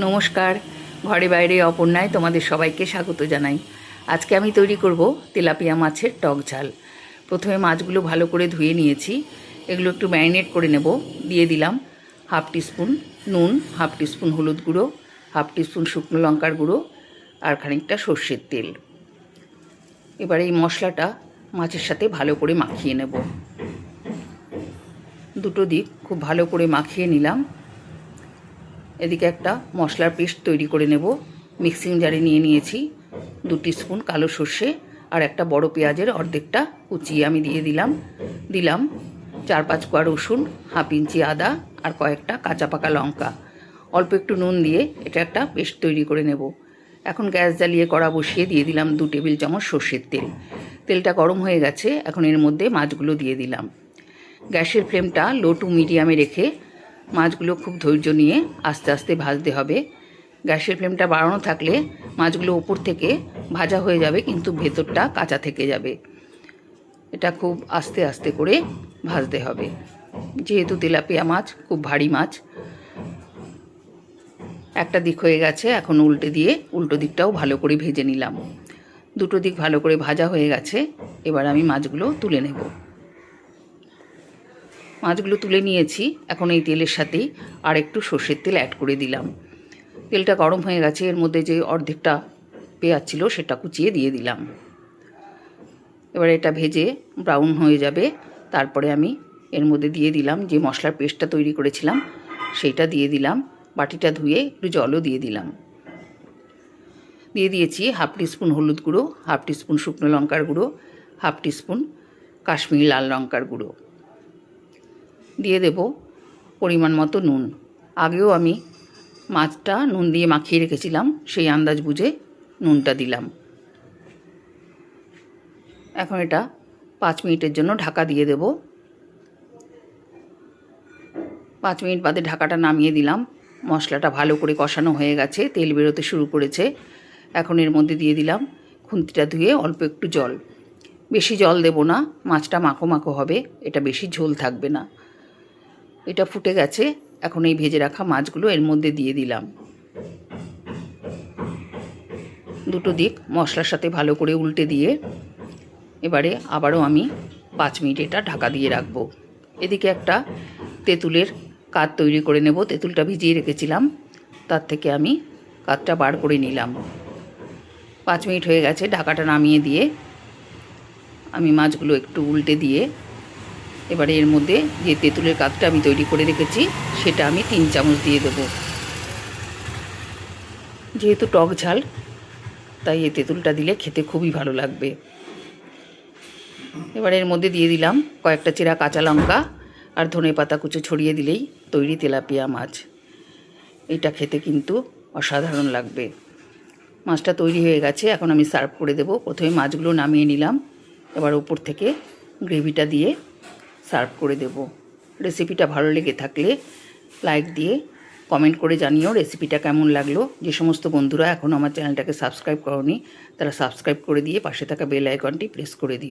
নমস্কার, ঘরে বাইরে অপর্ণায় তোমাদের সবাইকে স্বাগত জানাই। আজকে আমি তৈরি করব তেলাপিয়া মাছের টক ঝাল। প্রথমে মাছগুলো ভালো করে ধুয়ে নিয়েছি। এগুলো একটু ম্যারিনেট করে নেব। দিয়ে দিলাম হাফ টিস্পুন নুন, হাফ টিস্পুন হলুদ গুঁড়ো, হাফ টিস্পুন শুকনো লঙ্কার গুঁড়ো আর খানিকটা সর্ষের তেল। এবার এই মশলাটা মাছের সাথে ভালো করে মাখিয়ে নেব। দুটো দিক খুব ভালো করে মাখিয়ে নিলাম। এদিকে একটা মশলার পেস্ট তৈরি করে নেব। মিক্সিং জারে নিয়ে নিয়েছি 2 টিস্পুন কালো সর্ষে আর একটা বড় পেঁয়াজের অর্ধেকটা কুচিয়ে আমি দিয়ে দিলাম 4-5 কোয়া রসুন, হাফ ইঞ্চি আদা আর কয়েকটা কাঁচা পাকা লঙ্কা। অল্প একটু নুন দিয়ে এটা একটা পেস্ট তৈরি করে নেব। এখন গ্যাস জ্বালিয়ে কড়া বসিয়ে দিয়ে দিলাম 2 টেবিল চামচ সর্ষের তেল। তেলটা গরম হয়ে গেছে। এখন এর মধ্যে মাছগুলো দিয়ে দিলাম। গ্যাসের ফ্লেমটা লো টু মিডিয়ামে রেখে মাছগুলো খুব ধৈর্য নিয়ে আস্তে আস্তে ভাজতে হবে। গ্যাসের ফ্লেমটা বাড়ানো থাকলে মাছগুলো ওপর থেকে ভাজা হয়ে যাবে, কিন্তু ভেতরটা কাঁচা থেকে যাবে। এটা খুব আস্তে আস্তে করে ভাজতে হবে, যেহেতু তেলাপিয়া মাছ খুব ভারী মাছ। একটা দিক হয়ে গেছে, এখন উল্টে দিয়ে উল্টো দিকটাও ভালো করে ভেজে নিলাম। দুটো দিক ভালো করে ভাজা হয়ে গেছে। এবার আমি মাছগুলো তুলে নেব। মাছগুলো তুলে নিয়েছি। এখন এই তেলের সাথেই আর একটু সর্ষের তেল অ্যাড করে দিলাম। তেলটা গরম হয়ে গেছে। এর মধ্যে যে অর্ধেকটা পেঁয়াজ ছিল সেটা কুচিয়ে দিয়ে দিলাম। এবার এটা ভেজে ব্রাউন হয়ে যাবে। তারপরে আমি এর মধ্যে দিয়ে দিলাম যে মশলার পেস্টটা তৈরি করেছিলাম, সেইটা দিয়ে দিলাম। বাটিটা ধুয়ে একটু জলও দিয়ে দিলাম। দিয়ে দিয়েছি হাফ টিস্পুন হলুদ গুঁড়ো, হাফ টিস্পুন শুকনো লঙ্কার গুঁড়ো, হাফ টিস্পুন কাশ্মীরি লাল লঙ্কার গুঁড়ো। দিয়ে দেব পরিমাণ মতো নুন। আগেও আমি মাছটা নুন দিয়ে মাখিয়ে রেখেছিলাম, সেই আন্দাজ বুঝে নুনটা দিলাম। এখন এটা 5 মিনিটের জন্য ঢাকা দিয়ে দেব। 5 মিনিট বাদে ঢাকাটা নামিয়ে দিলাম। মশলাটা ভালো করে কষানো হয়ে গেছে, তেল বেরোতে শুরু করেছে। এখন এর মধ্যে দিয়ে দিলাম খুন্তিটা ধুয়ে অল্প একটু জল। বেশি জল দেব না, মাছটা মাখো মাখো হবে, এটা বেশি ঝোল থাকবে না। এটা ফুটে গেছে। এখন এই ভেজে রাখা মাছগুলো এর মধ্যে দিয়ে দিলাম। দুটো দিক মশলার সাথে ভালো করে উল্টে দিয়ে এবারে আবারও আমি 5 মিনিট এটা ঢাকা দিয়ে রাখবো। এদিকে একটা তেঁতুলের কাত তৈরি করে নেব। তেঁতুলটা ভিজিয়ে রেখেছিলাম, তার থেকে আমি কাতটা বার করে নিলাম। 5 মিনিট হয়ে গেছে। ঢাকাটা নামিয়ে দিয়ে আমি মাছগুলো একটু উল্টে দিয়ে এবারে এর মধ্যে যে তেঁতুলের কাতটা আমি তৈরি করে রেখেছি সেটা আমি 3 চামচ দিয়ে দেব। যেহেতু টক ঝাল, তাই এই তেঁতুলটা দিলে খেতে খুবই ভালো লাগবে। এবার এর মধ্যে দিয়ে দিলাম কয়েকটা চেরা কাঁচা লঙ্কা আর ধনেপাতা কুচো ছড়িয়ে দিলেই তৈরি তেলাপিয়া মাছ। এটা খেতে কিন্তু অসাধারণ লাগবে। মাছটা তৈরি হয়ে গেছে। এখন আমি সার্ভ করে দেব। প্রথমে মাছগুলো নামিয়ে নিলাম, এবার উপর থেকে গ্রেভিটা দিয়ে সার্ভ করে দেব। রেসিপিটা ভালো লেগে থাকলে লাইক দিয়ে কমেন্ট করে জানিও রেসিপিটা কেমন লাগলো। যে সমস্ত বন্ধুরা এখনও আমার চ্যানেলটাকে সাবস্ক্রাইব করোনি, তারা সাবস্ক্রাইব করে দিয়ে পাশে থাকা বেল আইকনটি প্রেস করে দিও।